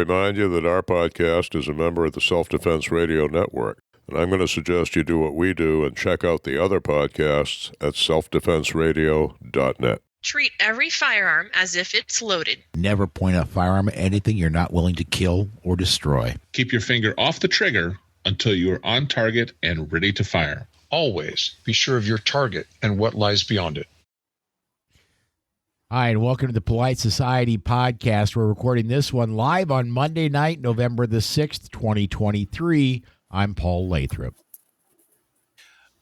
Remind you that our podcast is a member of the Self-Defense Radio Network, and I'm going to suggest you do what we do and check out the other podcasts at selfdefenseradio.net. Treat every firearm as if it's loaded. Never point a firearm at anything you're not willing to kill or destroy. Keep your finger off the trigger until you are on target and ready to fire. Always be sure of your target and what lies beyond it. Hi, and welcome to the Polite Society podcast. We're recording this one live on Monday night, November the 6th, 2023. I'm Paul Lathrop.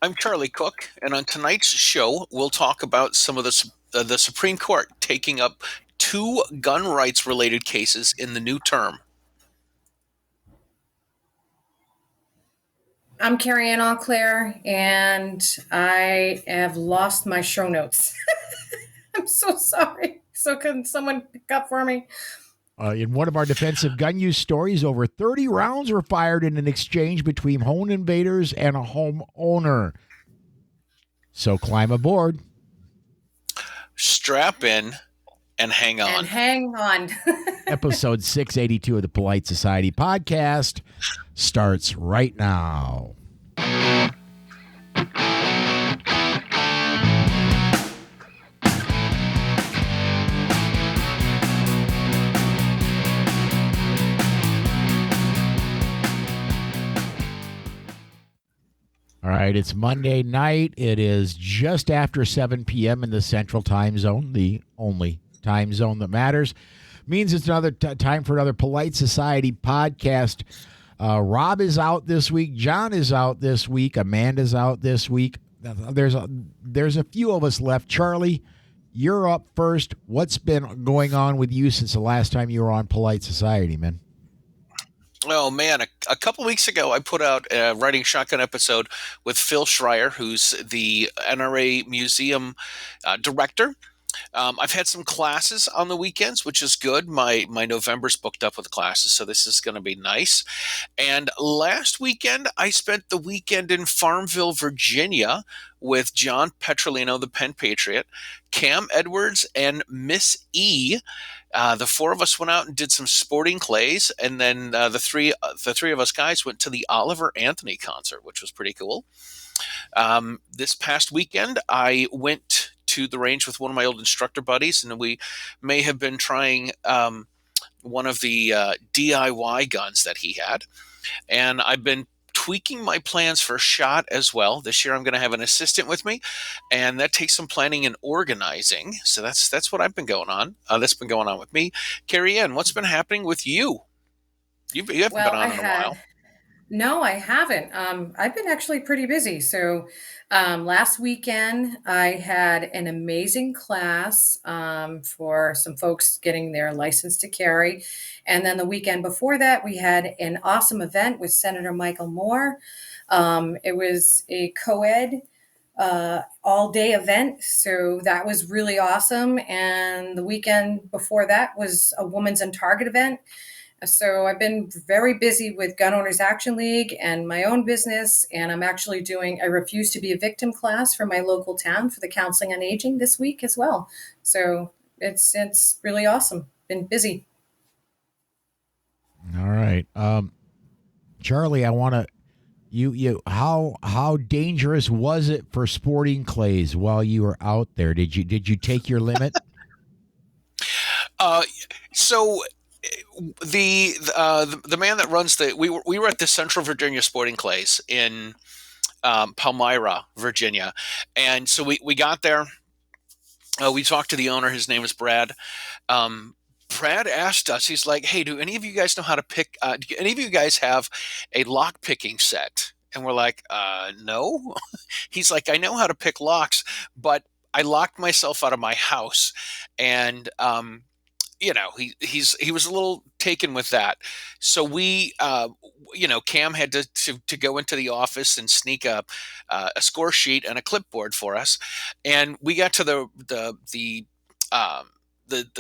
I'm Charlie Cook, and on tonight's show, we'll talk about some of the Supreme Court taking up 2 gun rights-related cases in the new term. I'm Kerrie Ann Aucl, and I have lost my show notes. I'm so sorry. So can someone pick up for me? In one of our defensive gun use stories, over 30 rounds were fired in an exchange between home invaders and a homeowner. So climb aboard. Strap in and hang on. And hang on. Episode 682 of the Polite Society podcast starts right now. All right, it's Monday night. It is just after 7 p.m. in the Central Time Zone, the only time zone that matters. Means it's another time for another Polite Society podcast. Rob is out this week. John is out this week. Amanda's out this week. There's a few of us left. Charlie, you're up first. What's been going on with you since the last time you were on Polite Society, man? Oh, man, a couple weeks ago, I put out a Riding Shotgun episode with Phil Schreier, who's the NRA Museum director. I've had some classes on the weekends, which is good. My November's booked up with classes, so this is going to be nice. And last weekend, I spent the weekend in Farmville, Virginia, with John Petrolino, the Penn Patriot, Cam Edwards, and Miss E. The 4 of us went out and did some sporting clays, and then the three of us guys went to the Oliver Anthony concert, which was pretty cool. This past weekend, I went to the range with one of my old instructor buddies, and we may have been trying one of the DIY guns that he had. And I've been tweaking my plans for SHOT as well. This year I'm going to have an assistant with me, and that takes some planning and organizing. So that's what I've been going on. That's been going on with me. Kerrie Ann, what's been happening with you? You haven't been on in a while. No, I haven't. I've been actually pretty busy. So last weekend, I had an amazing class for some folks getting their license to carry. And then the weekend before that, we had an awesome event with Senator Michael Moore. It was a co-ed all-day event. So that was really awesome. And the weekend before that was a Women's on Target event. So I've been very busy with Gun Owners Action League and my own business, and I'm actually doing a Refuse to be a Victim class for my local town for the Counseling on Aging this week as well. So it's really awesome. Been busy. All right, Charlie, I want to how dangerous was it for sporting clays while you were out there? Did you take your limit? So. The man that runs we were at the Central Virginia Sporting Clays in Palmyra, Virginia, and so we got there. We talked to the owner. His name is Brad. Brad asked us. He's like, "Hey, do any of you guys know how to pick? Do any of you guys have a lock picking set?" And we're like, "No." He's like, "I know how to pick locks, but I locked myself out of my house," and he was a little taken with that. So we, Cam had to go into the office and sneak a score sheet and a clipboard for us. And we got to the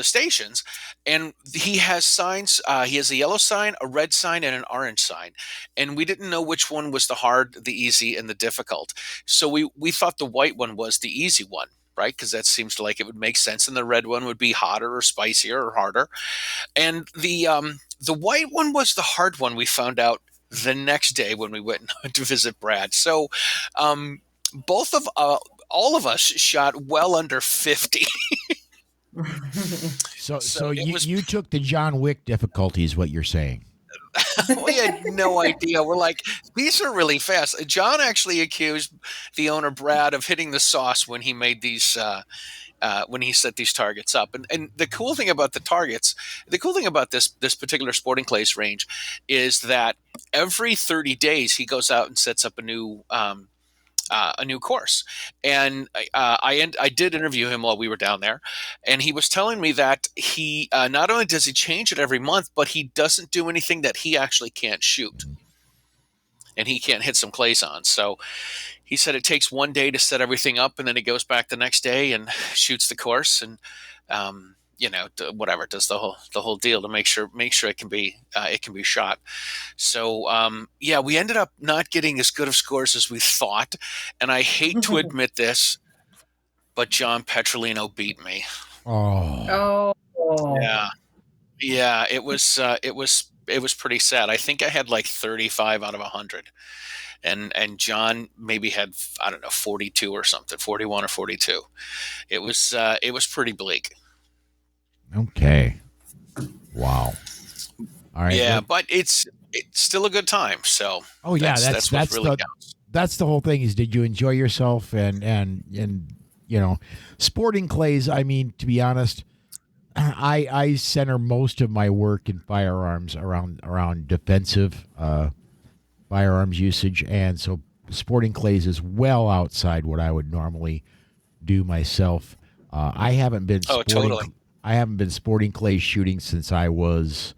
stations, and he has signs. He has a yellow sign, a red sign, and an orange sign. And we didn't know which one was the hard, the easy, and the difficult. So we thought the white one was the easy one. Right, because that seems like it would make sense, and the red one would be hotter or spicier or harder. And the The white one was the hard one. We found out the next day when we went to visit Brad. So both of all of us shot well under 50. So you took the John Wick difficulty is what you're saying. We had no idea. We're like, these are really fast. John actually accused the owner, Brad, of hitting the sauce when he made these when he set these targets up. And the cool thing about the targets, the cool thing about this particular Sporting Clays range is that every 30 days he goes out and sets up a new course. And I did interview him while we were down there, and he was telling me that he not only does he change it every month, but he doesn't do anything that he actually can't shoot, and he can't hit some clays on. So he said it takes one day to set everything up, and then he goes back the next day and shoots the course, and whatever, does the whole deal to make sure it can be shot. So we ended up not getting as good of scores as we thought, and I hate to admit this, but John Petrolino beat me. Oh, yeah. It was pretty sad. I think I had like 35 out of 100. And John maybe had, I don't know, 42 or something, 41 or 42. It was pretty bleak. Okay. Wow. All right. Yeah, but it's still a good time. So that's what really counts. That's the whole thing. Is did you enjoy yourself and Sporting Clays? I mean, to be honest, I center most of my work in firearms around defensive firearms usage, and so Sporting Clays is well outside what I would normally do myself. I haven't been I haven't been Sporting Clays shooting since I was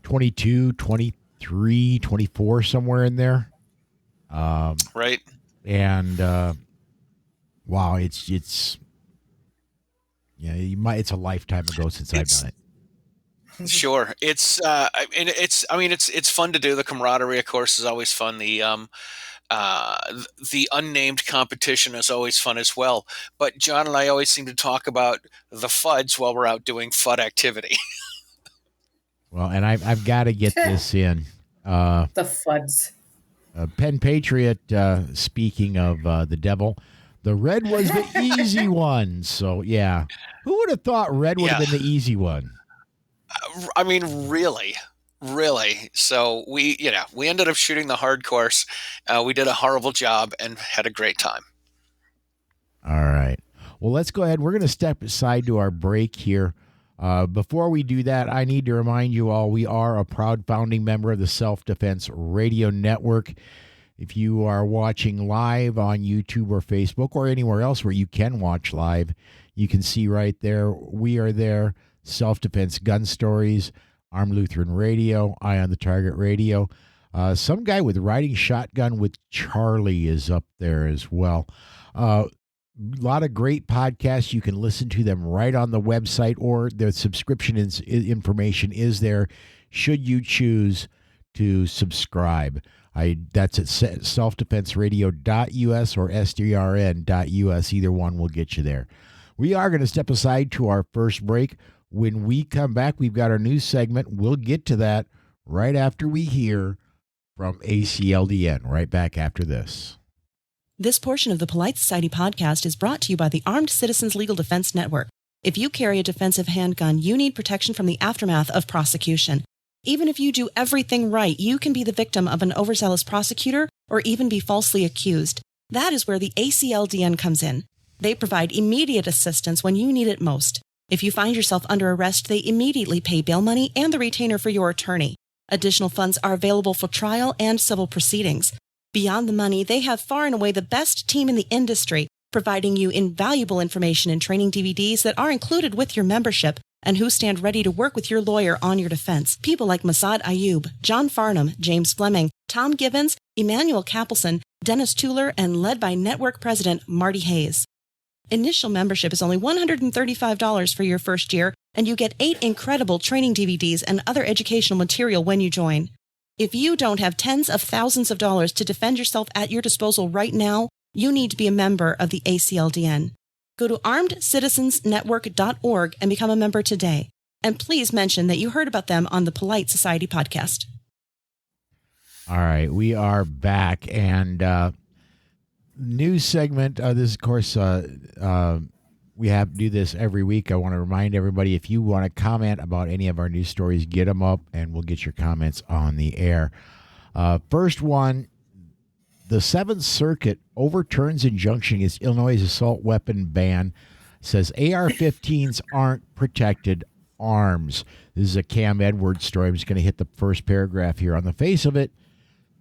22, 23, 24, somewhere in there. Right. And wow, it's a lifetime ago since I've done it. Sure. It's fun to do. The camaraderie, of course, is always fun. The unnamed competition is always fun as well. But John and I always seem to talk about the FUDs while we're out doing FUD activity. Well, and I've got to get this in. The FUDs. Penn Patriot, speaking of the devil, the red was the easy one. So, yeah. Who would have thought red would have been the easy one? I mean, really. So we ended up shooting the hard course. We did a horrible job and had a great time. All right. Well, let's go ahead. We're going to step aside to our break here. Before we do that, I need to remind you all, we are a proud founding member of the Self-Defense Radio Network. If you are watching live on YouTube or Facebook or anywhere else where you can watch live, you can see right there, we are there. Self-Defense Gun Stories, Armed Lutheran Radio, Eye on the Target Radio. Some guy with Riding Shotgun with Charlie is up there as well. A lot of great podcasts. You can listen to them right on the website, or the subscription information is there should you choose to subscribe. That's at selfdefenseradio.us or sdrn.us. Either one will get you there. We are going to step aside to our first break. When we come back, we've got our news segment. We'll get to that right after we hear from ACLDN. Right back after this. This portion of the Polite Society podcast is brought to you by the Armed Citizens Legal Defense Network. If you carry a defensive handgun, you need protection from the aftermath of prosecution. Even if you do everything right, you can be the victim of an overzealous prosecutor or even be falsely accused. That is where the ACLDN comes in. They provide immediate assistance when you need it most. If you find yourself under arrest, they immediately pay bail money and the retainer for your attorney. Additional funds are available for trial and civil proceedings. Beyond the money, they have far and away the best team in the industry, providing you invaluable information and training DVDs that are included with your membership and who stand ready to work with your lawyer on your defense. People like Masad Ayub, John Farnham, James Fleming, Tom Givens, Emmanuel Capelson, Dennis Tueller, and led by Network President Marty Hayes. Initial membership is only $135 for your first year, and you get 8 incredible training DVDs and other educational material when you join. If you don't have tens of thousands of dollars to defend yourself at your disposal right now, you need to be a member of the ACLDN. Go to armedcitizensnetwork.org and become a member today. And please mention that you heard about them on the Polite Society podcast. All right, we are back, and news segment. This, of course, we have to do this every week. I want to remind everybody, if you want to comment about any of our news stories, get them up, and we'll get your comments on the air. First one, the Seventh Circuit overturns injunction against Illinois' assault weapon ban, says AR-15s aren't protected arms. This is a Cam Edwards story. I'm just going to hit the first paragraph here. On the face of it,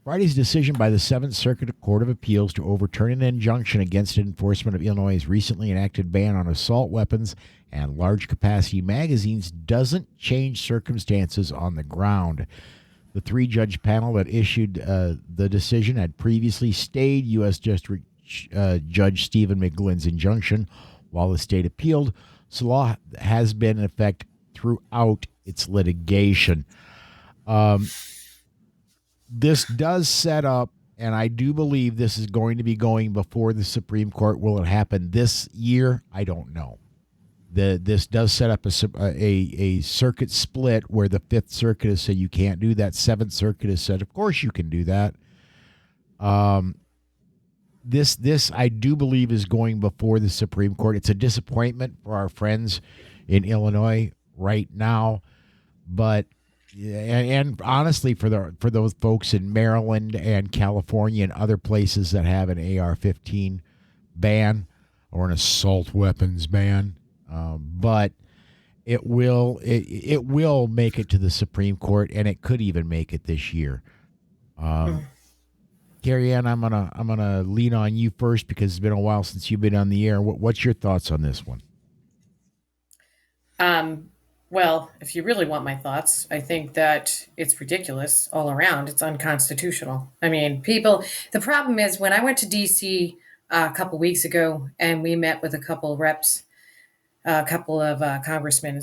Friday's decision by the Seventh Circuit Court of Appeals to overturn an injunction against enforcement of Illinois' recently enacted ban on assault weapons and large-capacity magazines doesn't change circumstances on the ground. The three-judge panel that issued the decision had previously stayed U.S. District Judge Stephen McGlynn's injunction while the state appealed, so law has been in effect throughout its litigation. This does set up, and I do believe this is going to be going before the Supreme Court. Will it happen this year? I don't know. This does set up a circuit split where the Fifth Circuit has said you can't do that. Seventh Circuit has said, of course you can do that. This I do believe is going before the Supreme Court. It's a disappointment for our friends in Illinois right now, but and honestly for those folks in Maryland and California and other places that have an AR-15 ban or an assault weapons ban, but it will make it to the Supreme Court, and it could even make it this year. Kerrie Ann, I'm gonna lean on you first because it's been a while since you've been on the air. What's your thoughts on this one? Well, if you really want my thoughts, I think that it's ridiculous all around. It's unconstitutional. I mean, the problem is when I went to D.C. A couple weeks ago and we met with a couple of reps, a couple of congressmen,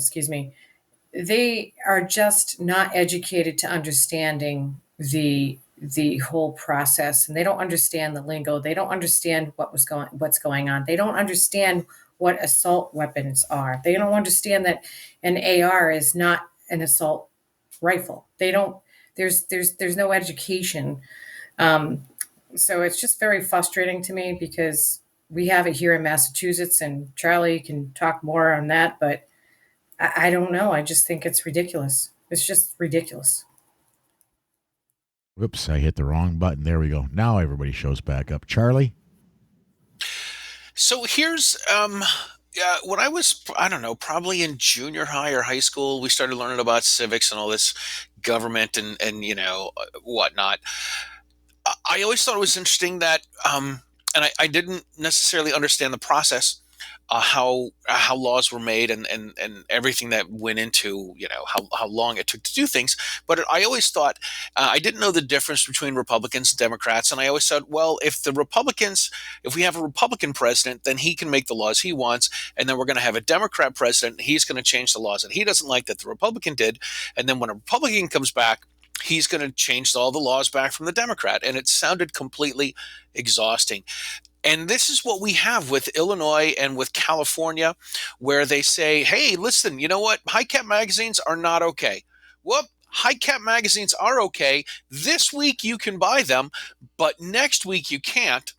they are just not educated to understanding the whole process, and they don't understand the lingo. They don't understand what's going on. They don't understand what assault weapons are. They don't understand that an AR is not an assault rifle. They don't. There's no education. So it's just very frustrating to me because we have it here in Massachusetts, and Charlie can talk more on that, but I don't know. I just think it's ridiculous. It's just ridiculous. Whoops, I hit the wrong button. There we go. Now everybody shows back up. Charlie? So here's when I was, I don't know, probably in junior high or high school, we started learning about civics and all this government and whatnot. I always thought it was interesting that, and I didn't necessarily understand the process, how laws were made and everything that went into how long it took to do things. But I always thought I didn't know the difference between Republicans and Democrats, and I always thought, well, if we have a Republican president, then he can make the laws he wants, and then we're going to have a Democrat president, he's going to change the laws that he doesn't like that the Republican did, and then when a Republican comes back, he's going to change all the laws back from the Democrat. And it sounded completely exhausting. And this is what we have with Illinois and with California, where they say, hey, listen, you know what? High cap magazines are not okay. Well, high cap magazines are okay. This week you can buy them, but next week you can't.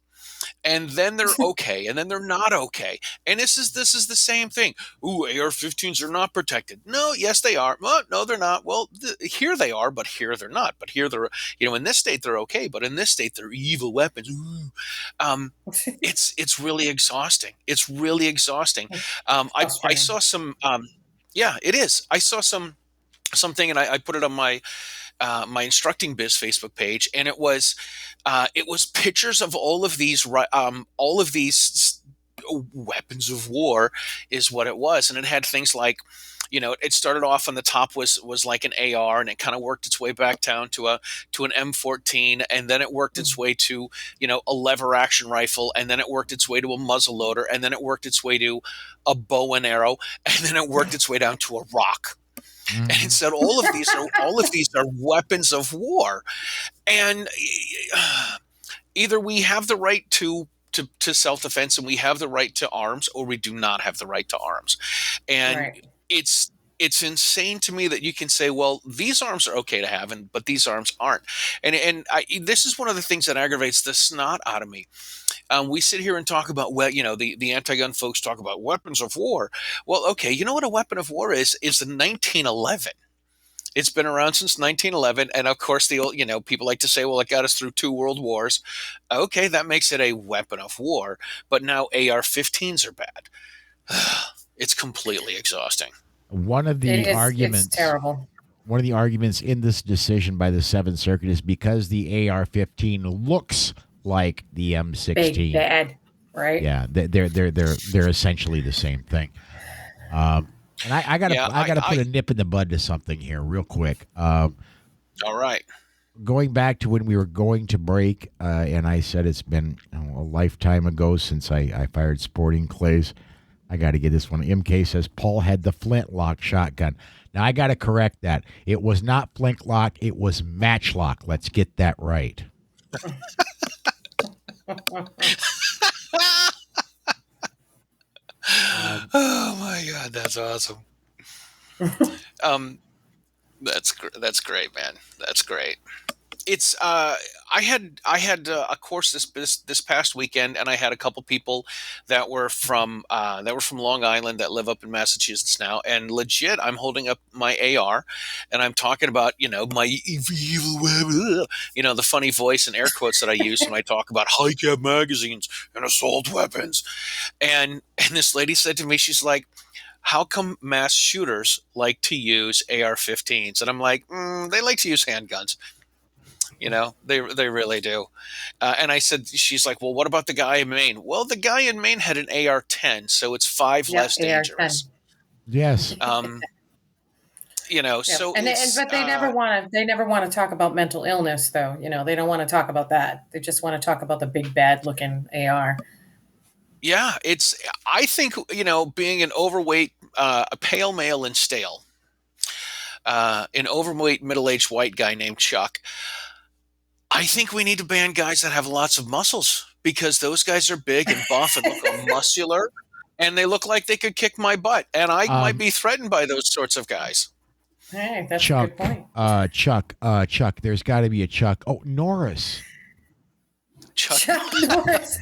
And then they're okay, and then they're not okay. And this is the same thing. Ooh, AR-15s are not protected. No, yes, they are. Well, no, they're not. Well, here they are, but here they're not. But here they're, in this state they're okay, but in this state they're evil weapons. Ooh. It's really exhausting. It's really exhausting. I saw some. Yeah, it is. I saw something, and I put it on my Instructing Biz Facebook page, and it was pictures of all of these weapons of war is what it was, and it had things like, it started off on the top was like an AR, and it kind of worked its way back down to an M14, and then it worked its way to a lever action rifle, and then it worked its way to a muzzle loader, and then it worked its way to a bow and arrow, and then it worked its way down to a rock. And it said all of these are weapons of war, and either we have the right to self-defense and we have the right to arms, or we do not have the right to arms. And Right. it's it's insane to me that you can say, well, these arms are okay to have, but these arms aren't. And this is one of the things that aggravates the snot out of me. We sit here and talk about, well, the anti-gun folks talk about weapons of war. Well, okay, you know what a weapon of war is? It's 1911. It's been around since 1911. And of course, the old, people like to say, well, it got us through 2 world wars. Okay, that makes it a weapon of war. But now AR-15s are bad. It's completely exhausting. One of the arguments, it's terrible. One of the arguments in this decision by the Seventh Circuit is because the AR-15 looks like the M16. Big bad, right? Yeah, they're essentially the same thing. And I gotta put a nip in the bud to something here real quick. All right. Going back to when we were going to break, and I said it's been a lifetime ago since I fired sporting clays. I got to get this one. MK says Paul had the flintlock shotgun. Now, I got to correct that. It was not flintlock. It was matchlock. Let's get that right. Oh, my God. That's awesome. That's great, man. That's great. It's I had a course this past weekend, and I had a couple people that were from Long Island that live up in Massachusetts now, and legit, I'm holding up my AR, and I'm talking about my evil the funny voice and air quotes that I use when I talk about high cap magazines and assault weapons, and this lady said to me, she's like, how come mass shooters like to use AR-15s? And I'm like, they like to use handguns. They really do. And I said, she's like, well, what about the guy in Maine? Well, the guy in Maine had an AR-10, so it's 5 less dangerous. Yes. Yep. So but they never want to talk about mental illness, though. They don't want to talk about that. They just want to talk about the big bad looking AR. Yeah, I think, being an overweight, a pale male and stale, an overweight middle-aged white guy named Chuck, I think we need to ban guys that have lots of muscles, because those guys are big and buff and look muscular, and they look like they could kick my butt. And I might be threatened by those sorts of guys. Hey, that's Chuck, a good point. Chuck, there's got to be a Chuck. Oh, Norris. Chuck Norris.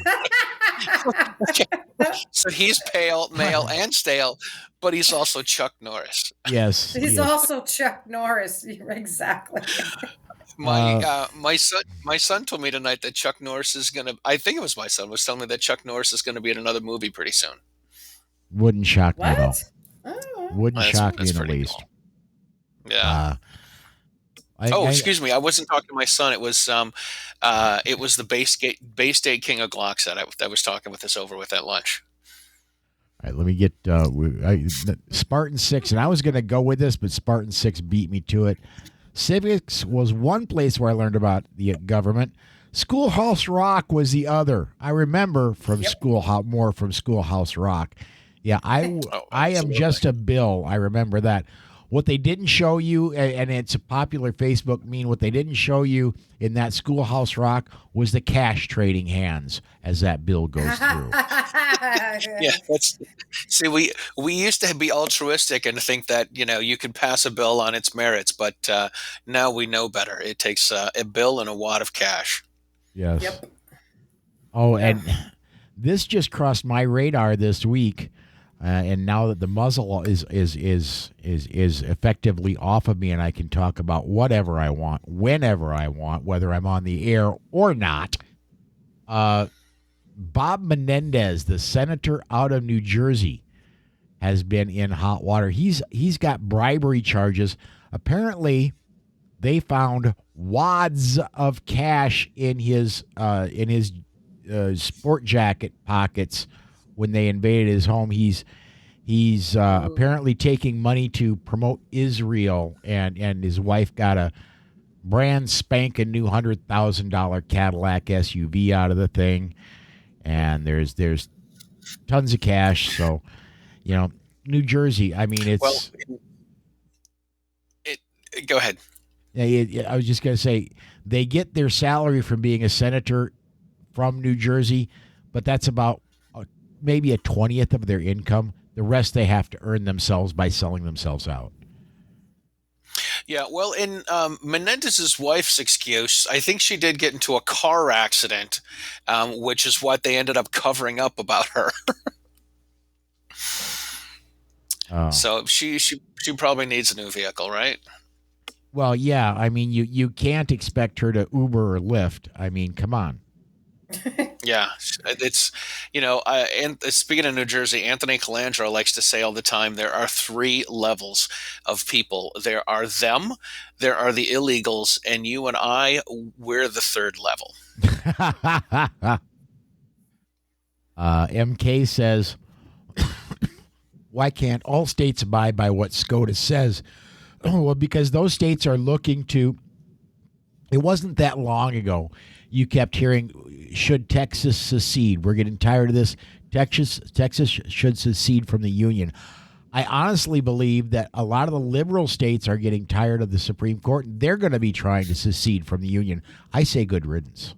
So he's pale, male, and stale, but he's also Chuck Norris. Yes. He's also Chuck Norris. Exactly. My son told me tonight that Chuck Norris is gonna. I think it was my son was telling me that Chuck Norris is gonna be in another movie pretty soon. Wouldn't shock me though. Oh. Wouldn't shock me in the least. Cool. Yeah. Excuse me. I wasn't talking to my son. It was the Bay State King of Glocks that I was talking with us over with at lunch. All right, let me get Spartan 6, and I was going to go with this, but Spartan 6 beat me to it. Civics was one place where I learned about the government. Schoolhouse Rock was the other. I remember from Schoolhouse Rock. Yeah, I am just a Bill. I remember that. What they didn't show you, and it's a popular Facebook meme, what they didn't show you in that Schoolhouse Rock was the cash trading hands as that bill goes through. Yeah, see, we used to be altruistic and think that you could pass a bill on its merits, but now we know better. It takes a bill and a wad of cash. Yes. Yep. Oh, and this just crossed my radar this week. And now that the muzzle is effectively off of me, and I can talk about whatever I want, whenever I want, whether I'm on the air or not. Bob Menendez, the senator out of New Jersey, has been in hot water. He's got bribery charges. Apparently, they found wads of cash in his sport jacket pockets. When they invaded his home, he's apparently taking money to promote Israel, and his wife got a brand spanking new $100,000 Cadillac SUV out of the thing, and there's tons of cash. So, New Jersey. I mean, it's. Go ahead. I was just going to say they get their salary from being a senator from New Jersey, but that's about maybe a 20th of their income. The rest they have to earn themselves by selling themselves out. Yeah, well, in Menendez's wife's excuse, I think she did get into a car accident, which is what they ended up covering up about her. So she probably needs a new vehicle, right? Well, yeah. I mean, you can't expect her to Uber or Lyft. I mean, come on. Yeah, it's and speaking of New Jersey, Anthony Colangelo likes to say all the time there are three levels of people. There are them, there are the illegals, and you and I, we're the third level. MK says, why can't all states abide by what SCOTUS says? Well, because those states are looking to. It wasn't that long ago. You kept hearing, should Texas secede? We're getting tired of this. Texas should secede from the Union. I honestly believe that a lot of the liberal states are getting tired of the Supreme Court, and they're going to be trying to secede from the Union. I say good riddance.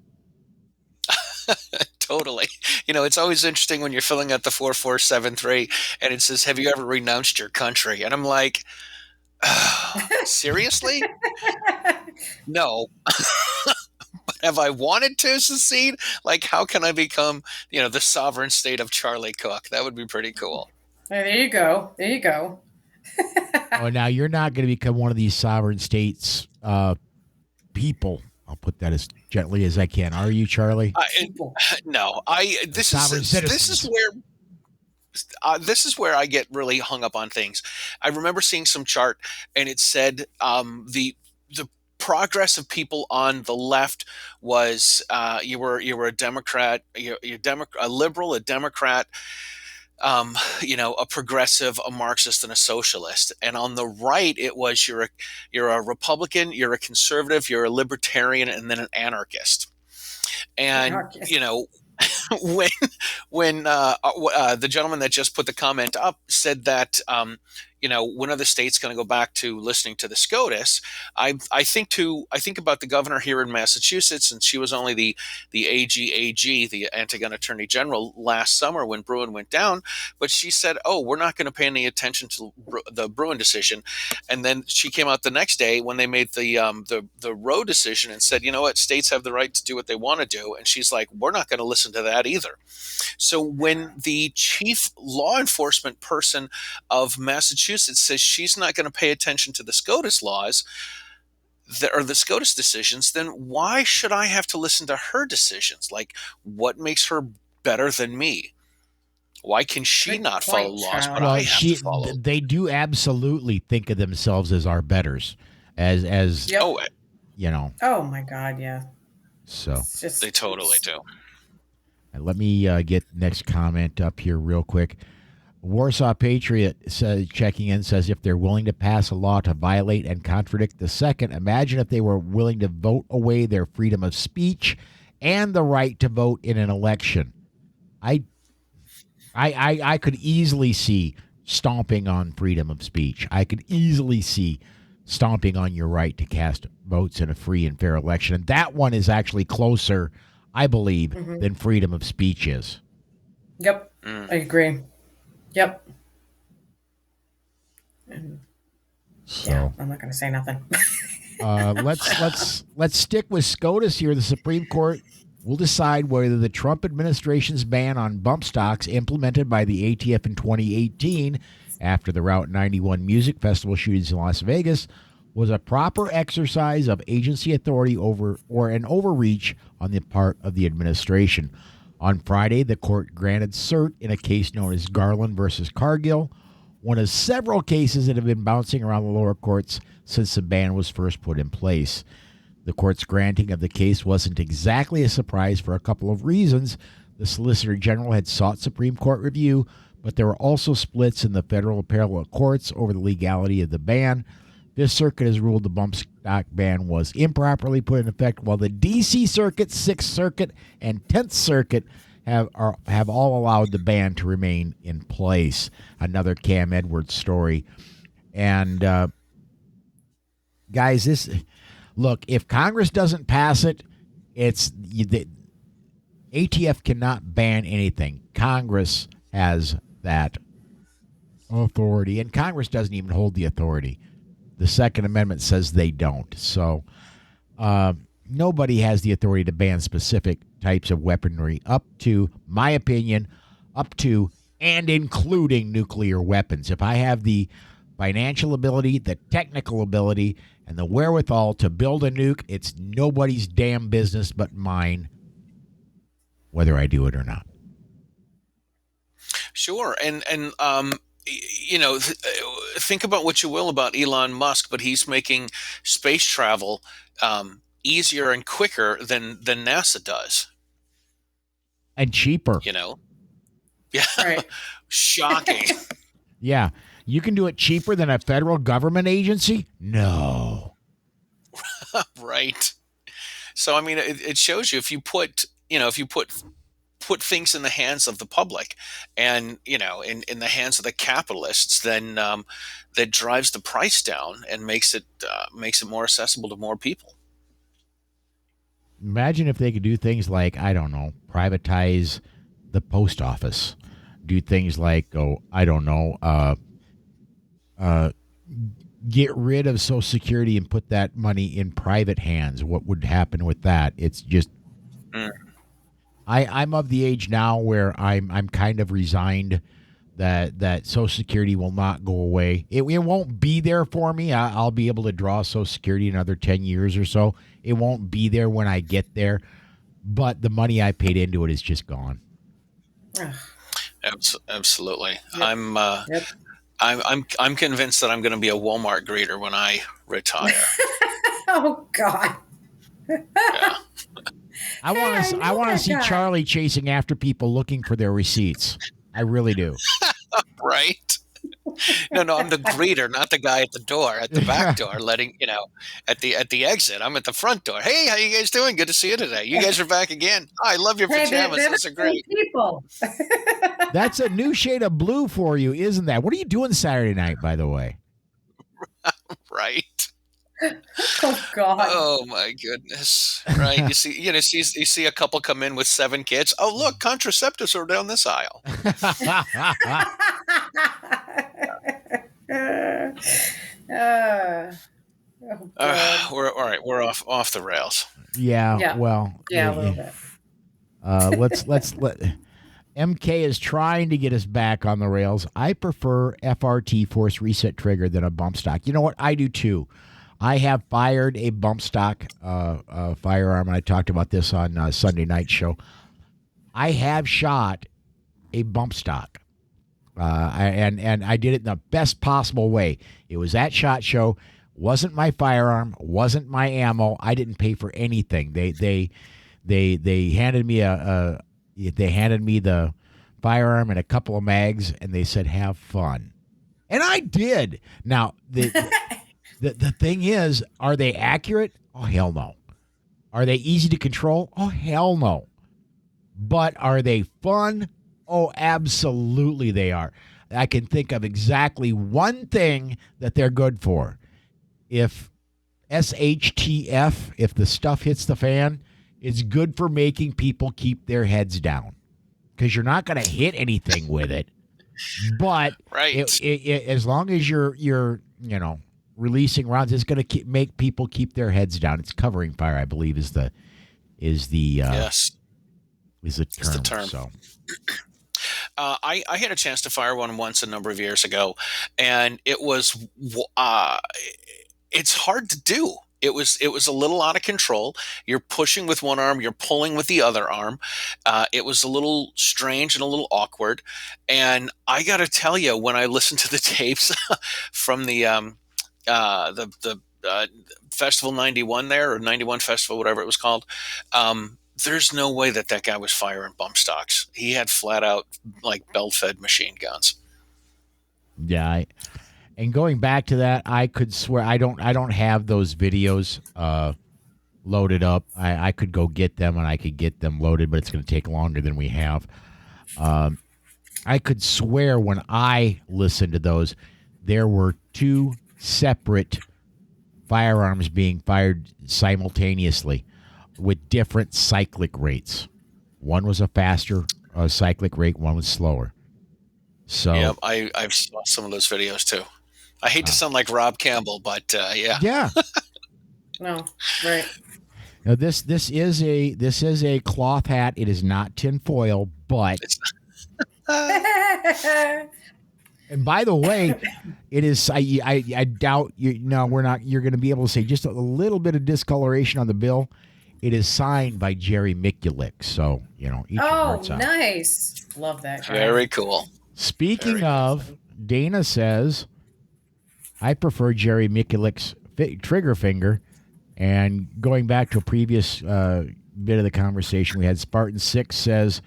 Totally. It's always interesting when you're filling out the 4473 and it says, have you ever renounced your country? And I'm like, seriously? No. Have I wanted to secede? Like, how can I become, the sovereign state of Charlie Cook? That would be pretty cool. There you go. There you go. Oh, now you're not going to become one of these sovereign states people. I'll put that as gently as I can. Are you, Charlie? No. This is where I get really hung up on things. I remember seeing some chart, and it said the progress of people on the left was you were a Democrat, a liberal, a Democrat, a progressive, a Marxist, and a socialist. And on the right, it was you're a Republican, you're a conservative, you're a libertarian, and then an anarchist. And when the gentleman that just put the comment up said that when are the states going to go back to listening to the SCOTUS? I think about the governor here in Massachusetts, and she was only the AG, the Anti-Gun Attorney General, last summer when Bruen went down. But she said, "Oh, we're not going to pay any attention to the Bruen decision." And then she came out the next day when they made the Roe decision and said, "You know what? States have the right to do what they want to do." And she's like, "We're not going to listen to that either." So when the chief law enforcement person of Massachusetts says she's not going to pay attention to the SCOTUS laws or the SCOTUS decisions, then why should I have to listen to her decisions? Like, what makes her better than me? Why can she not follow laws, but I have to follow? They do absolutely think of themselves as our betters, as Yep. Oh my God, yeah. So they totally do. And let me get next comment up here real quick. Warsaw Patriot says, checking in, says, if they're willing to pass a law to violate and contradict the second, imagine if they were willing to vote away their freedom of speech and the right to vote in an election. I could easily see stomping on freedom of speech. I could easily see stomping on your right to cast votes in a free and fair election. And that one is actually closer, I believe, than freedom of speech is. Yep, I agree. Yep. So yeah, I'm not going to say nothing. Let's stick with SCOTUS here. The Supreme Court will decide whether the Trump administration's ban on bump stocks implemented by the ATF in 2018 after the Route 91 Music Festival shootings in Las Vegas was a proper exercise of agency authority or an overreach on the part of the administration. On Friday, the court granted cert in a case known as Garland versus Cargill, one of several cases that have been bouncing around the lower courts since the ban was first put in place. The court's granting of the case wasn't exactly a surprise for a couple of reasons. The Solicitor General had sought Supreme Court review, but there were also splits in the federal appellate courts over the legality of the ban. This circuit has ruled the bump stock ban was improperly put in effect, while the D.C. Circuit, 6th Circuit, and 10th Circuit have all allowed the ban to remain in place. Another Cam Edwards story. And, guys, look, if Congress doesn't pass it, the ATF cannot ban anything. Congress has that authority, and Congress doesn't even hold the authority. The Second Amendment says they don't. So nobody has the authority to ban specific types of weaponry up to, my opinion, up to and including nuclear weapons. If I have the financial ability, the technical ability, and the wherewithal to build a nuke, it's nobody's damn business but mine whether I do it or not. Sure, and think about what you will about Elon Musk, but he's making space travel easier and quicker than NASA does, And cheaper. Yeah, Right. Shocking. Yeah. You can do it cheaper than a federal government agency? No. Right. So I mean, it shows you if you put things in the hands of the public, and in the hands of the capitalists, then that drives the price down and makes it more accessible to more people. Imagine if they could do things like, I don't know, privatize the post office. Do things like, get rid of Social Security and put that money in private hands. What would happen with that? It's just, I'm of the age now where I'm kind of resigned that Social Security will not go away. It won't be there for me. I'll be able to draw Social Security another 10 years or so. It won't be there when I get there, but the money I paid into it is just gone. Absolutely. Yep. I'm convinced that I'm going to be a Walmart greeter when I retire. Oh God. Yeah. I want to see guy. Charlie chasing after people looking for their receipts. I really do. Right. No, I'm the greeter, not the guy at the door, at the back door, letting at the exit. I'm at the front door. Hey, how you guys doing? Good to see you today. You guys are back again. Oh, I love your pajamas. Those are great. People. That's a new shade of blue for you, isn't that? What are you doing Saturday night, by the way? Right. Oh God. Oh my goodness. Right. You see a couple come in with 7 kids. Oh, look, contraceptives are down this aisle. Oh, God. We're all right. We're off the rails. Yeah. Well. Yeah, a little bit. Let MK is trying to get us back on the rails. I prefer FRT force reset trigger than a bump stock. You know what? I do too. I have fired a bump stock firearm, and I talked about this on Sunday night show. I have shot a bump stock, and I did it in the best possible way. It was at SHOT Show. Wasn't my firearm. Wasn't my ammo. I didn't pay for anything. They handed me the firearm and a couple of mags, and they said, "Have fun," and I did. Now the thing is, are they accurate? Oh, hell no. Are they easy to control? Oh, hell no. But are they fun? Oh, absolutely they are. I can think of exactly one thing that they're good for. If SHTF, if the stuff hits the fan, it's good for making people keep their heads down. Because you're not going to hit anything with it. But right. As long as you're releasing rounds, it's going to make people keep their heads down. It's covering fire, I believe, is the yes. Is the term. It's the term. So. I had a chance to fire one once a number of years ago, and it was it's hard to do. It was a little out of control. You're pushing with one arm, you're pulling with the other arm. It was a little strange and a little awkward. And I got to tell you, when I listened to the tapes from the Festival 91 there, or 91 Festival, whatever it was called, there's no way that guy was firing bump stocks. He had flat out like belt-fed machine guns. Yeah, and going back to that, I could swear I don't have those videos loaded up. I could go get them, and I could get them loaded, but it's going to take longer than we have. I could swear when I listened to those, there were 2 separate firearms being fired simultaneously with different cyclic rates. One was a faster cyclic rate, one was slower. So Yeah, I've saw some of those videos too. I hate to sound like Rob Campbell, but yeah. yeah. No, right. Now this is a cloth hat. It is not tinfoil, but It's, and by the way, it is. I doubt you. No, we're not. You're going to be able to say just a little bit of discoloration on the bill. It is signed by Jerry Mikulik, so eat your Oh, hearts out. nice. Love that guy. very cool. Speaking of, Dana says, I prefer Jerry Mikulik's trigger finger. And going back to a previous bit of the conversation we had, Spartan 6 says,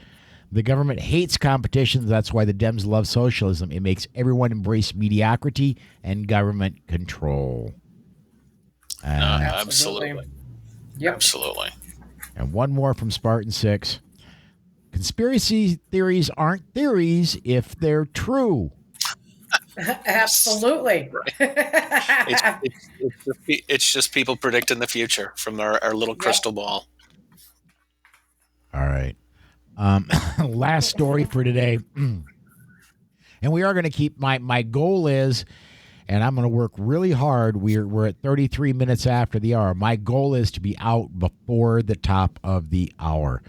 the government hates competition. That's why the Dems love socialism. It makes everyone embrace mediocrity and government control. Absolutely. Yep. Absolutely. And one more from Spartan 6. Conspiracy theories aren't theories if they're true. Absolutely. It's just people predicting the future from our little crystal ball. All right. Last story for today. And we are going to keep my goal is, and I'm going to work really hard. We're at 33 minutes after the hour. My goal is to be out before the top of the hour.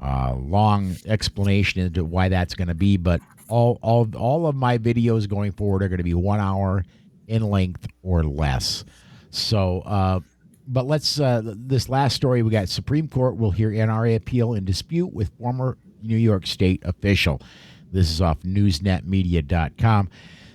Long explanation into why that's going to be, but all of my videos going forward are going to be 1 hour in length or less. So, but let's this last story we got. Supreme Court will hear NRA appeal in dispute with former New York State official. This is off newsnetmedia.com.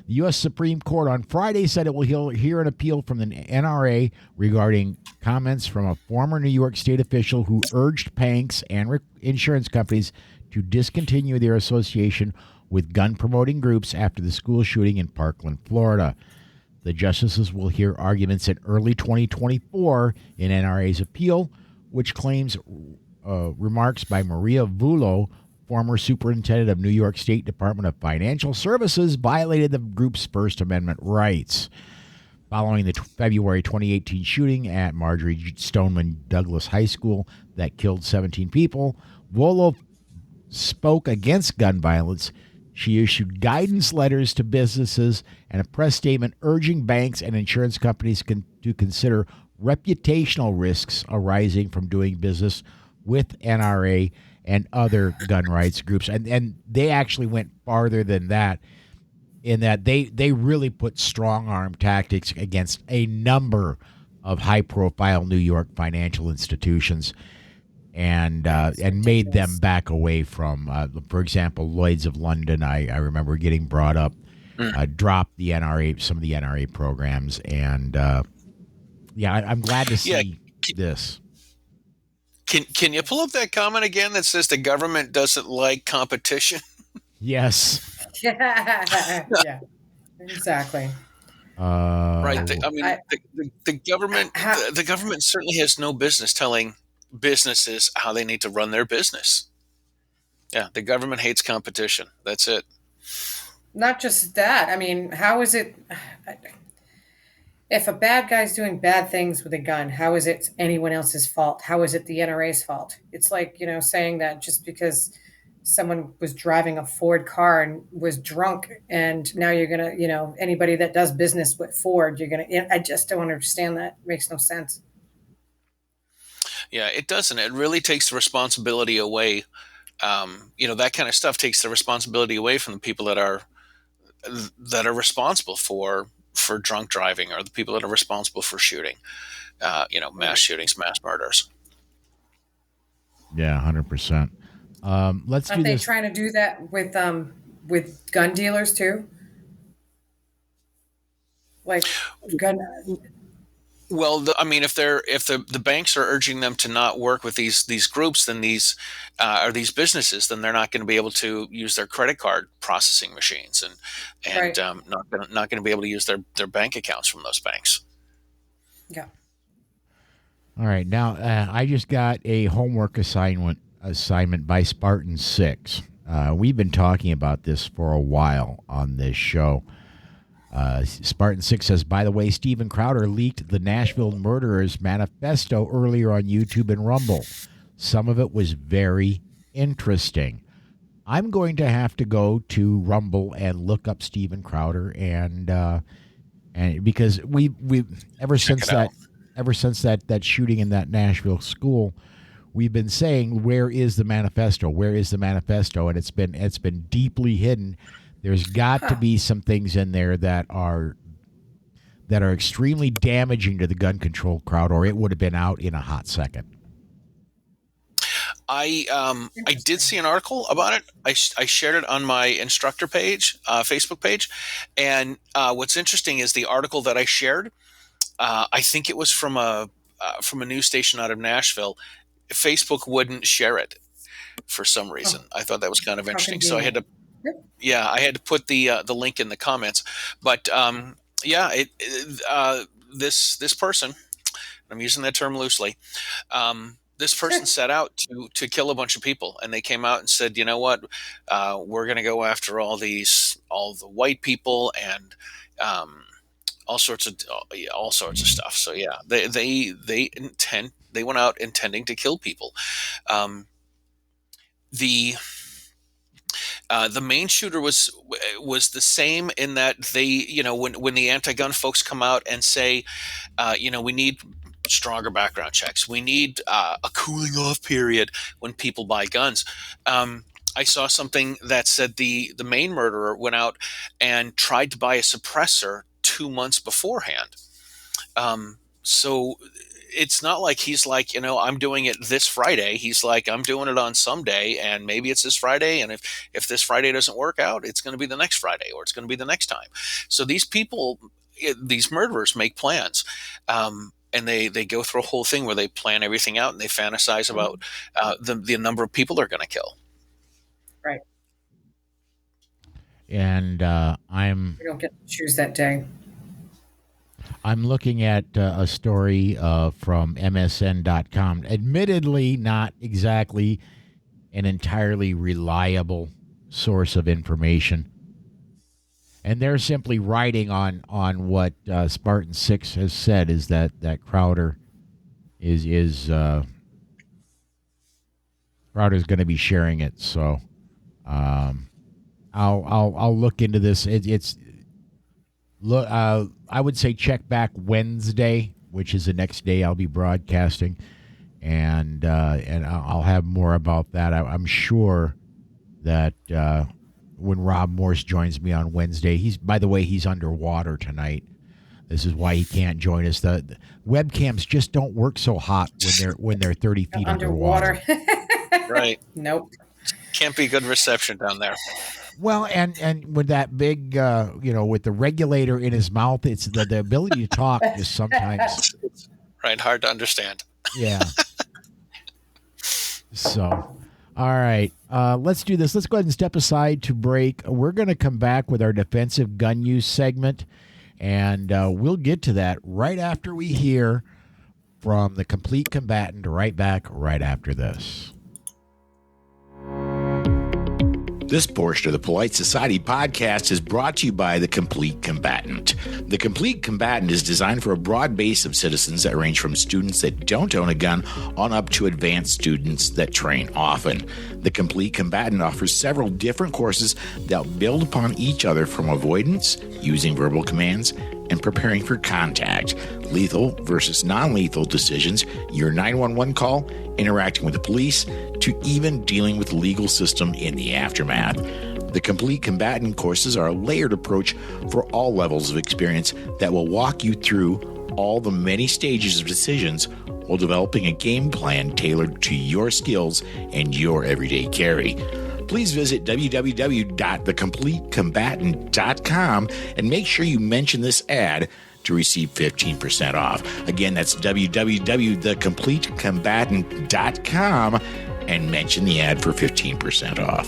The U.S. Supreme Court on Friday said it will hear an appeal from the NRA regarding comments from a former New York State official who urged banks and insurance companies to discontinue their association with gun-promoting groups after the school shooting in Parkland, Florida. The justices will hear arguments in early 2024 in NRA's appeal, which claims remarks by Maria Vullo, former superintendent of New York State Department of Financial Services, violated the group's First Amendment rights. Following the February 2018 shooting at Marjorie Stoneman Douglas High School that killed 17 people, Vullo spoke against gun violence. She issued guidance letters to businesses and a press statement urging banks and insurance companies to consider reputational risks arising from doing business with NRA and other gun rights groups. And they actually went farther than that, in that they really put strong-arm tactics against a number of high-profile New York financial institutions and made them back away from, for example, Lloyd's of London. I remember getting brought up, dropped the NRA, some of the NRA programs, and I'm glad to see this. Can you pull up that comment again that says the government doesn't like competition? Yes. Yeah, exactly. Right. The government. The government certainly has no business telling businesses how they need to run their business. Yeah, the government hates competition. That's it. Not just that. I mean, how is it? If a bad guy's doing bad things with a gun, how is it anyone else's fault? How is it the NRA's fault? It's like, saying that just because someone was driving a Ford car and was drunk and now you're going to, anybody that does business with Ford, you're going to, I just don't understand that. It makes no sense. Yeah, it doesn't. It really takes the responsibility away. That kind of stuff takes the responsibility away from the people that are responsible for drunk driving, or the people that are responsible for shooting, mass shootings, mass murders. Yeah, 100%. Let's Aren't they trying to do that with gun dealers too? Like gun. Well, if the banks are urging them to not work with these groups, then these businesses, then they're not going to be able to use their credit card processing machines, and Right. not going to be able to use their bank accounts from those banks. Yeah. All right, now I just got a homework assignment by Spartan 6. We've been talking about this for a while on this show. Spartan 6 says, by the way, Steven Crowder leaked the Nashville Murderers manifesto earlier on YouTube and Rumble. Some of it was very interesting. I'm going to have to go to Rumble and look up Steven Crowder, and because we ever since that shooting in that Nashville school, we've been saying, where is the manifesto? Where is the manifesto? And it's been deeply hidden. There's got to be some things in there that are extremely damaging to the gun control crowd, or it would have been out in a hot second. I did see an article about it. I shared it on my instructor page, Facebook page, and what's interesting is the article that I shared. I think it was from a news station out of Nashville. Facebook wouldn't share it for some reason. I thought that was kind of interesting, so I had to. Yeah, I had to put the link in the comments, but this person, I'm using that term loosely. This person set out to kill a bunch of people, and they came out and said, you know what, we're going to go after all the white people and all sorts of stuff. So yeah, they went out intending to kill people. The main shooter was the same in that they, when the anti-gun folks come out and say, we need stronger background checks, we need a cooling off period when people buy guns. I saw something that said the main murderer went out and tried to buy a suppressor 2 months beforehand. So it's not like he's like, I'm doing it this Friday. He's like, I'm doing it on some day, and maybe it's this Friday. And if this Friday doesn't work out, it's going to be the next Friday, or it's going to be the next time. So these people, these murderers, make plans. And they go through a whole thing where they plan everything out and they fantasize about the number of people they're going to kill. Right. And we don't get to choose that day. I'm looking at a story from MSN.com. Admittedly, not exactly an entirely reliable source of information. And they're simply writing on what Spartan 6 has said, is that Crowder is Crowder's going to be sharing it. So I'll look into this. I would say check back Wednesday, which is the next day I'll be broadcasting, and I'll have more about that. I'm sure that when Rob Morse joins me on Wednesday, by the way, he's underwater tonight. This is why he can't join us. The webcams just don't work so hot when they're 30 feet underwater. Right. Nope. Can't be good reception down there. Well, and with that big, with the regulator in his mouth, it's the ability to talk is sometimes right, hard to understand. Yeah. So, all right, let's do this. Let's go ahead and step aside to break. We're going to come back with our defensive gun use segment, and we'll get to that right after we hear from the Complete Combatant. Right back right after this. This portion of the Polite Society podcast is brought to you by The Complete Combatant. The Complete Combatant is designed for a broad base of citizens that range from students that don't own a gun on up to advanced students that train often. The Complete Combatant offers several different courses that build upon each other, from avoidance, using verbal commands, and preparing for contact, lethal versus non-lethal decisions, your 911 call, interacting with the police, to even dealing with the legal system in the aftermath. The Complete Combatant courses are a layered approach for all levels of experience that will walk you through all the many stages of decisions while developing a game plan tailored to your skills and your everyday carry. Please visit www.thecompletecombatant.com and make sure you mention this ad to receive 15% off. Again, that's www.thecompletecombatant.com and mention the ad for 15% off.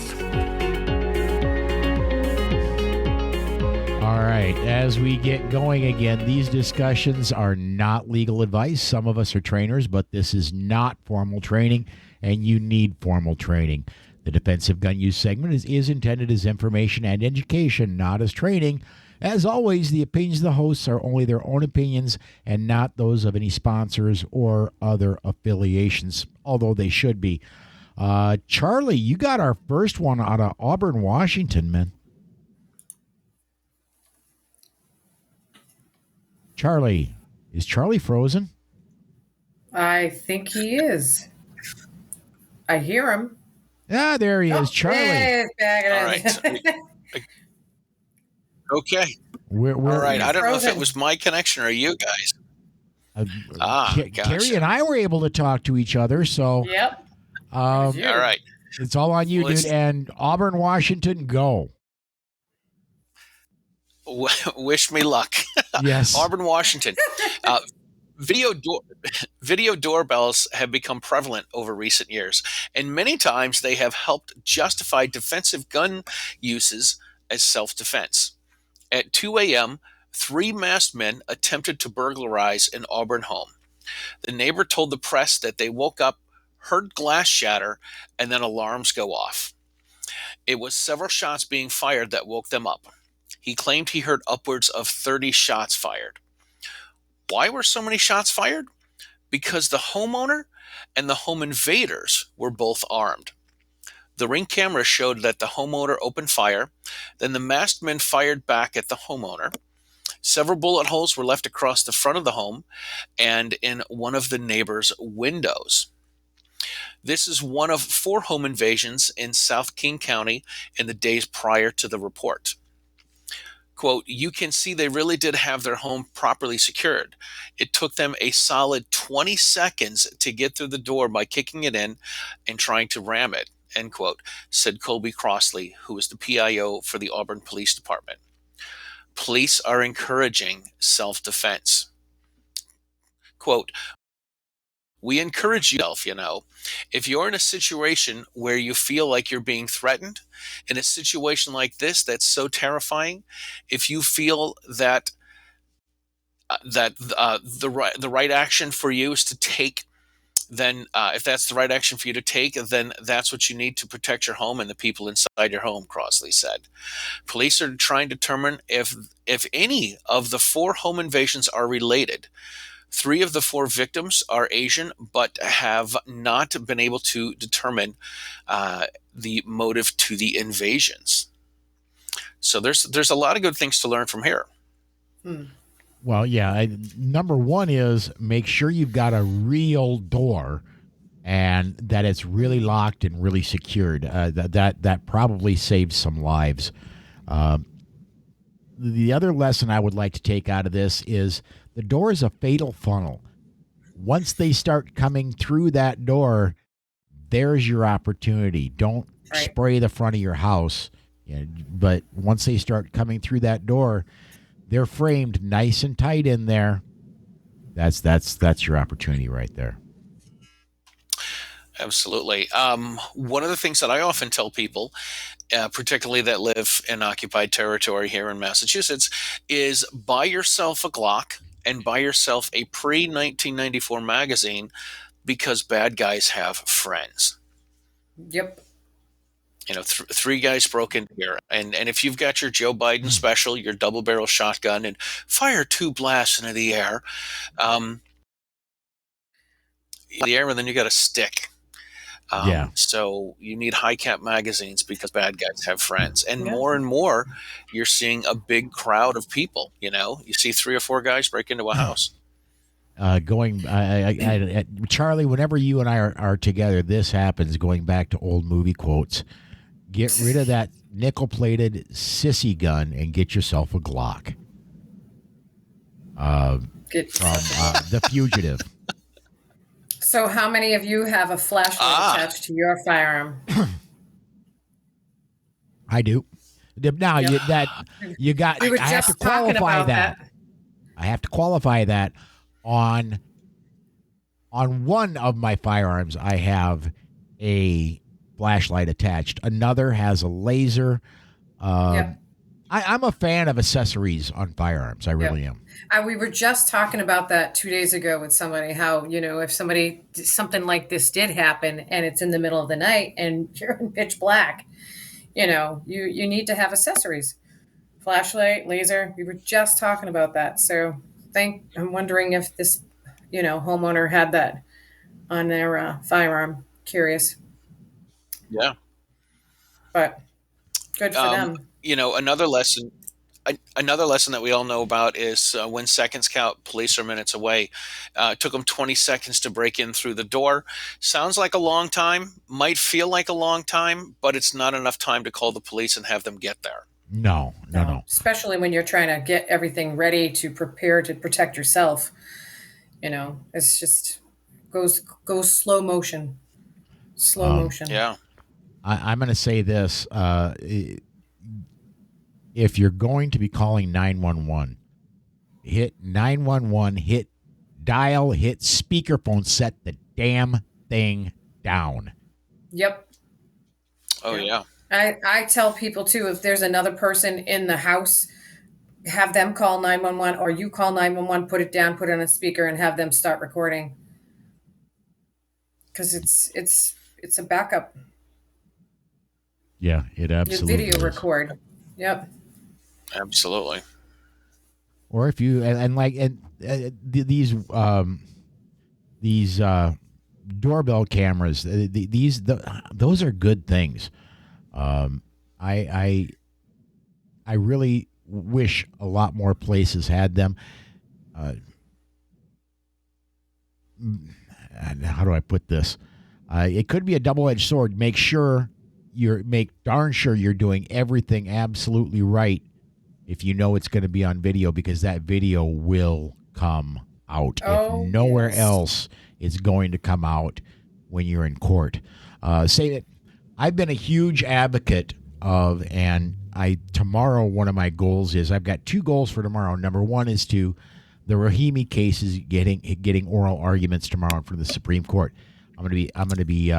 All right, as we get going again, these discussions are not legal advice. Some of us are trainers, but this is not formal training, and you need formal training. The defensive gun use segment is intended as information and education, not as training. As always, the opinions of the hosts are only their own opinions and not those of any sponsors or other affiliations, although they should be. Charlie, you got our first one out of Auburn, Washington, man. Charlie, is Charlie frozen? I think he is. I hear him. Ah, there he is, Charlie. Hey, back All it is. right. Okay. We're All right. I don't know if frozen. it was my connection or you guys. Gotcha. Kerrie and I were able to talk to each other, so Yep. All right. it's all on you, Well, dude. And Auburn, Washington, go. Wish me luck. Yes. Auburn, Washington. Video doorbells have become prevalent over recent years, and many times they have helped justify defensive gun uses as self-defense. At 2 a.m., 3 masked men attempted to burglarize an Auburn home. The neighbor told the press that they woke up, heard glass shatter, and then alarms go off. It was several shots being fired that woke them up. He claimed he heard upwards of 30 shots fired. Why were so many shots fired? Because the homeowner and the home invaders were both armed. The Ring camera showed that the homeowner opened fire, then the masked men fired back at the homeowner. Several bullet holes were left across the front of the home and in one of the neighbors' windows. This is one of 4 home invasions in South King County in the days prior to the report. Quote, you can see they really did have their home properly secured. It took them a solid 20 seconds to get through the door by kicking it in and trying to ram it, end quote, said Colby Crossley, who is the PIO for the Auburn Police Department. Police are encouraging self-defense. Quote, we encourage you, if you're in a situation where you feel like you're being threatened, in a situation like this that's so terrifying, if you feel that the right action for you is to take, then if that's the right action for you to take, then that's what you need to protect your home and the people inside your home, Crossley said. Police are trying to determine if any of the 4 home invasions are related. 3 of the 4 victims are Asian, but have not been able to determine the motive to the invasions. So there's a lot of good things to learn from here. Well, yeah. Number one is make sure you've got a real door and that it's really locked and really secured. That probably saves some lives. The other lesson I would like to take out of this is the door is a fatal funnel. Once they start coming through that door, there's your opportunity. Don't spray the front of your house. But once they start coming through that door, they're framed nice and tight in there. That's your opportunity right there. Absolutely. One of the things that I often tell people, particularly that live in occupied territory here in Massachusetts, is buy yourself a Glock and buy yourself a pre-1994 magazine, because bad guys have friends. Yep. 3 guys broke in here, and if you've got your Joe Biden special, your double barrel shotgun, and fire 2 blasts into the air, and then you got a stick. So you need high cap magazines because bad guys have friends, and more you're seeing a big crowd of people. You see 3 or 4 guys break into a house. Charlie, whenever you and I are together, this happens. Going back to old movie quotes, get rid of that nickel-plated sissy gun and get yourself a Glock. From The Fugitive. So how many of you have a flashlight attached to your firearm? I do. Now Yep. you got. We were I have to just talking qualify about that. I have to qualify that on one of my firearms. I have a flashlight attached. Another has a laser. I'm a fan of accessories on firearms. I really am. We were just talking about that 2 days ago with somebody, how, if something like this did happen and it's in the middle of the night and you're in pitch black, you need to have accessories, flashlight, laser. We were just talking about that. So I'm wondering if this, homeowner had that on their firearm. Curious. Yeah. But good for them. Another lesson. Another lesson that we all know about is when seconds count, police are minutes away. It took them 20 seconds to break in through the door. Sounds like a long time, might feel like a long time, but it's not enough time to call the police and have them get there. No. Especially when you're trying to get everything ready to prepare to protect yourself. It's just goes slow motion. Slow motion. Yeah. I'm going to say this. If you're going to be calling 911, hit 911, hit dial, hit speakerphone, set the damn thing down. Yep. Oh, yeah. I tell people, too, if there's another person in the house, have them call 911, or you call 911, put it down, put it on a speaker, and have them start recording. Because it's a backup. Yeah, it absolutely Video is. record. Yep. Absolutely. Or if you these doorbell cameras, those are good things. I really wish a lot more places had them. How do I put this? It could be a double-edged sword. Make darn sure you're doing everything absolutely right if you know it's going to be on video, because that video will come out. Oh, if nowhere yes. else, it's going to come out when you're in court. Say that I've been a huge advocate of, and tomorrow one of my goals is, I've got 2 goals for tomorrow. Number one is the Rahimi case is getting oral arguments tomorrow for the Supreme Court. I'm going to be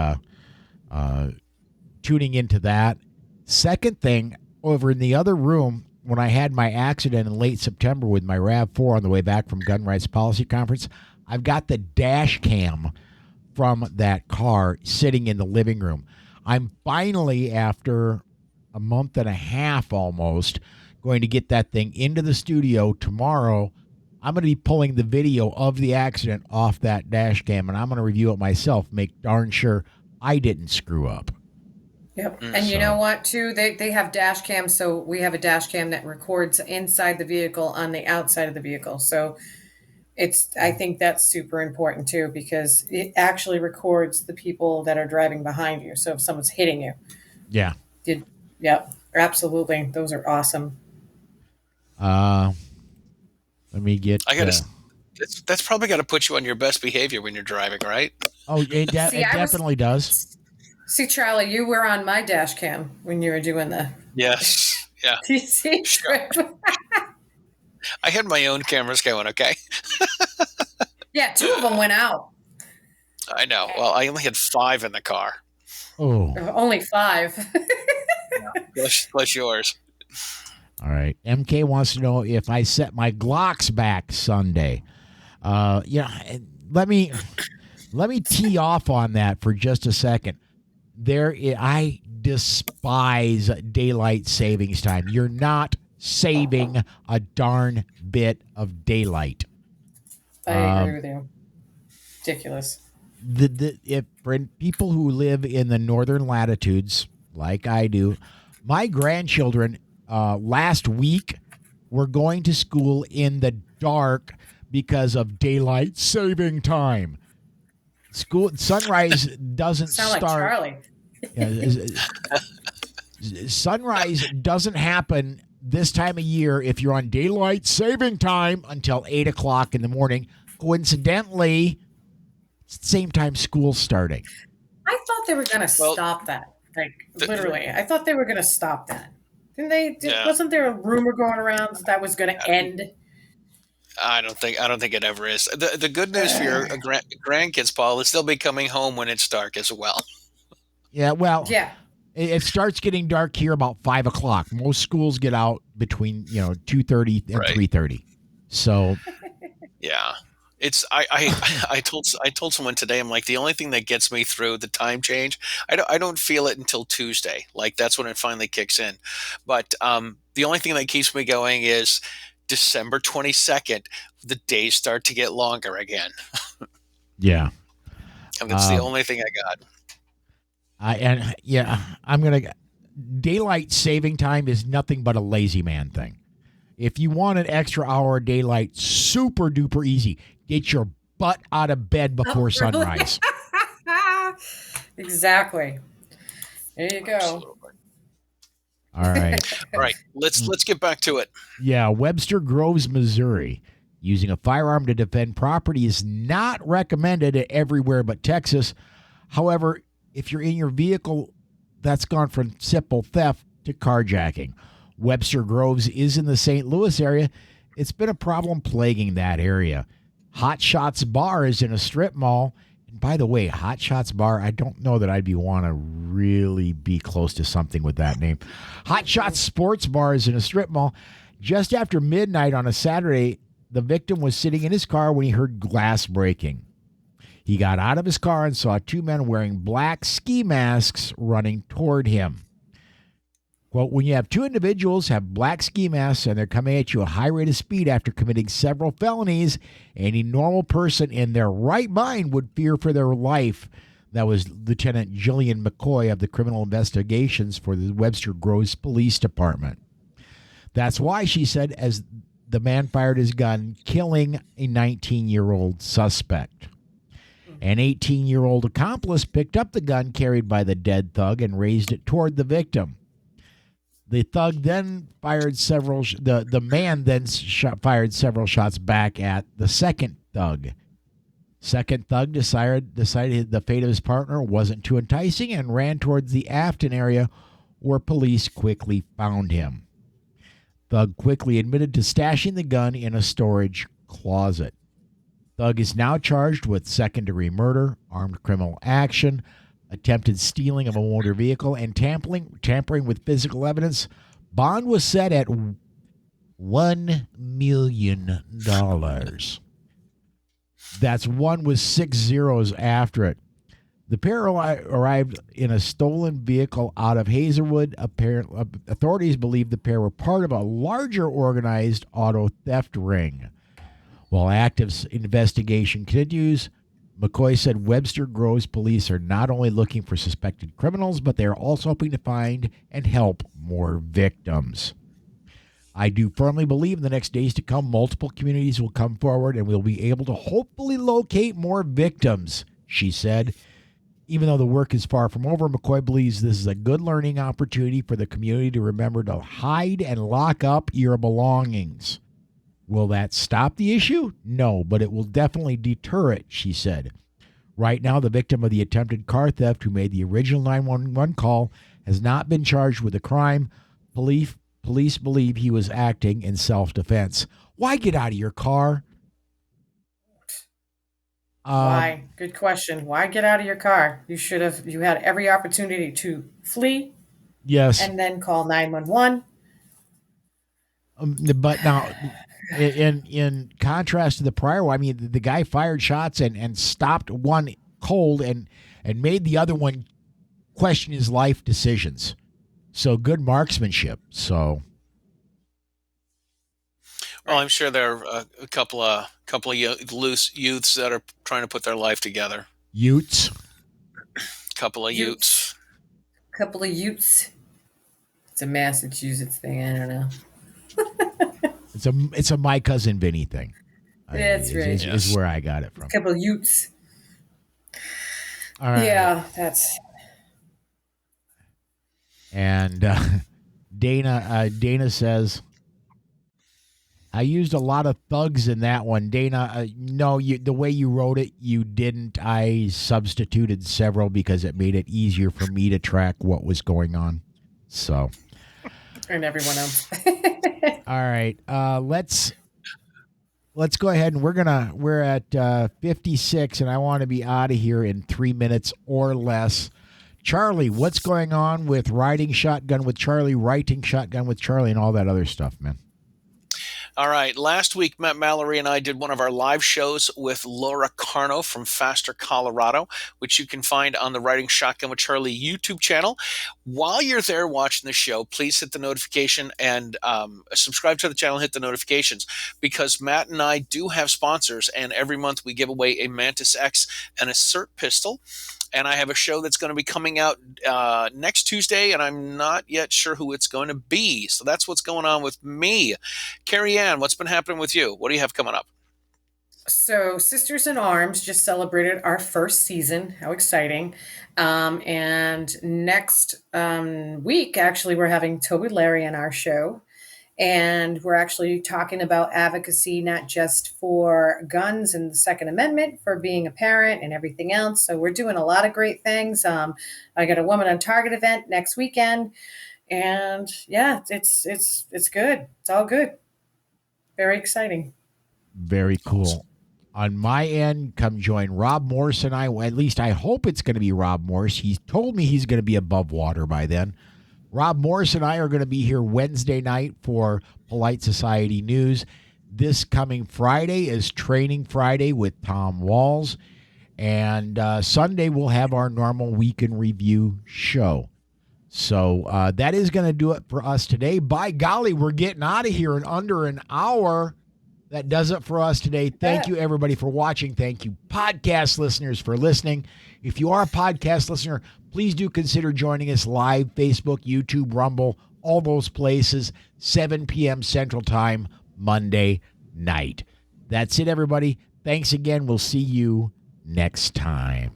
tuning into that. Second thing, over in the other room, when I had my accident in late September with my RAV4 on the way back from Gun Rights Policy Conference, I've got the dash cam from that car sitting in the living room. I'm finally, after a month and a half almost, going to get that thing into the studio tomorrow. I'm going to be pulling the video of the accident off that dash cam, and I'm going to review it myself, make darn sure I didn't screw up. Yep. And you know what, too? They have dash cams, so we have a dash cam that records inside the vehicle on the outside of the vehicle. So I think that's super important, too, because it actually records the people that are driving behind you. So if someone's hitting you. Yeah. Yep. Absolutely. Those are awesome. Let me get... That's probably got to put you on your best behavior when you're driving, right? Oh, it definitely does. See, Charlie, you were on my dash cam when you were doing the... Yes. Yeah. TC trip. I had my own cameras going, okay? Yeah, 2 of them went out. I know. Well, I only had 5 in the car. Oh. Only 5. Plus yours. All right. MK wants to know if I set my Glocks back Sunday. Let me tee off on that for just a second. I despise daylight savings time. You're not saving a darn bit of daylight. I agree with you. Ridiculous. If for people who live in the northern latitudes, like I do, my grandchildren last week were going to school in the dark because of daylight saving time. Sunrise doesn't Sound start. Like Charlie. Sunrise doesn't happen this time of year if you're on daylight saving time until 8 o'clock in the morning. Coincidentally, it's the same time school's starting. I thought they were going to stop that. Literally, I thought they were going to stop that. Didn't they? Wasn't there a rumor going around that was going to end? I don't think it ever is. The good news for your grandkids, Paul, is they'll be coming home when it's dark as well. Yeah, well, yeah. It starts getting dark here about 5 o'clock. Most schools get out between 2:30 and 3:30. So, yeah, it's I told someone today, I'm like, the only thing that gets me through the time change, I don't feel it until Tuesday. Like that's when it finally kicks in. But the only thing that keeps me going is December 22nd. The days start to get longer again. Yeah, and that's the only thing I got. I'm gonna. Daylight saving time is nothing but a lazy man thing. If you want an extra hour of daylight, super duper easy. Get your butt out of bed before Oh, really? sunrise. Exactly. There you go. Absolutely. All right. All right, let's get back to it. Yeah, Webster Groves, Missouri. Using a firearm to defend property is not recommended everywhere but Texas. However, if you're in your vehicle, that's gone from simple theft to carjacking. Webster Groves is in the St. Louis area. It's been a problem plaguing that area. Hot Shots Bar is in a strip mall. And by the way, Hot Shots Bar, I don't know that I'd want to really be close to something with that name. Hot Shots Sports Bar is in a strip mall. Just after midnight on a Saturday, the victim was sitting in his car when he heard glass breaking. He got out of his car and saw two men wearing black ski masks running toward him. Quote, when you have two individuals have black ski masks and they're coming at you at a high rate of speed after committing several felonies, any normal person in their right mind would fear for their life. That was Lieutenant Jillian McCoy of the Criminal Investigations for the Webster Groves Police Department. That's why, she said, as the man fired his gun, killing a 19-year-old suspect. An 18-year-old accomplice picked up the gun carried by the dead thug and raised it toward the victim. The thug then fired several. The man then fired several shots back at the second thug. Second thug decided the fate of his partner wasn't too enticing and ran towards the Afton area, where police quickly found him. Thug quickly admitted to stashing the gun in a storage closet. Thug is now charged with second-degree murder, armed criminal action, attempted stealing of a motor vehicle, and tampering with physical evidence. Bond was set at $1 million. That's one with 6 zeros after it. The pair arrived in a stolen vehicle out of Hazelwood. Authorities believe the pair were part of a larger organized auto theft ring. While active investigation continues, McCoy said Webster Groves police are not only looking for suspected criminals, but they are also hoping to find and help more victims. I do firmly believe in the next days to come, multiple communities will come forward and we'll be able to hopefully locate more victims, she said. Even though the work is far from over, McCoy believes this is a good learning opportunity for the community to remember to hide and lock up your belongings. Will that stop the issue? No, but it will definitely deter it, she said. Right now, the victim of the attempted car theft who made the original 911 call has not been charged with a crime. Police believe he was acting in self-defense. Why get out of your car? Why? Good question. Why get out of your car? You had every opportunity to flee. Yes. And then call 911. But now, in contrast to the prior one, I mean, the guy fired shots and stopped one cold and made the other one question his life decisions. So good marksmanship. So, well, I'm sure there are a couple of loose youths that are trying to put their life together. Utes. Couple of utes. Couple of utes. It's a Massachusetts thing. I don't know. It's a my cousin Vinny thing. That's right. Is where I got it from. A couple of utes. All right. Yeah, that's. And Dana says, I used a lot of thugs in that one. Dana, no, the way you wrote it, you didn't. I substituted several because it made it easier for me to track what was going on. So. And everyone else. All right. Let's go ahead and we're at 56, and I want to be out of here in 3 minutes or less. Charlie, what's going on with riding shotgun with Charlie, writing shotgun with Charlie, and all that other stuff, man? All right. Last week, Matt Mallory and I did one of our live shows with Laura Carno from Faster, Colorado, which you can find on the Riding Shotgun with Charlie YouTube channel. While you're there watching the show, please hit the notification and subscribe to the channel, hit the notifications, because Matt and I do have sponsors, and every month we give away a Mantis X and a SIRT pistol. and I have a show that's going to be coming out next Tuesday, and I'm not yet sure who it's going to be. So that's what's going on with me. Kerrie Ann, what's been happening with you? What do you have coming up? So, Sisters in Arms just celebrated our first season. How exciting. And next week, actually, we're having Toby Larry on our show. And we're actually talking about advocacy, not just for guns and the Second Amendment, for being a parent and everything else. So we're doing a lot of great things. I got a Woman on Target event next weekend. And yeah, it's good. It's all good. Very exciting. Very cool. On my end, come join Rob Morse and I. At least I hope it's going to be Rob Morse. He's told me he's going to be above water by then. Rob Morse and I are going to be here Wednesday night for Polite Society News. This coming Friday is Training Friday with Tom Walls. And Sunday we'll have our normal Week in Review show. So that is going to do it for us today. By golly, we're getting out of here in under an hour. That does it for us today. Thank you, everybody, for watching. Thank you, podcast listeners, for listening. If you are a podcast listener, please do consider joining us live, Facebook, YouTube, Rumble, all those places, 7 p.m. Central Time, Monday night. That's it, everybody. Thanks again. We'll see you next time.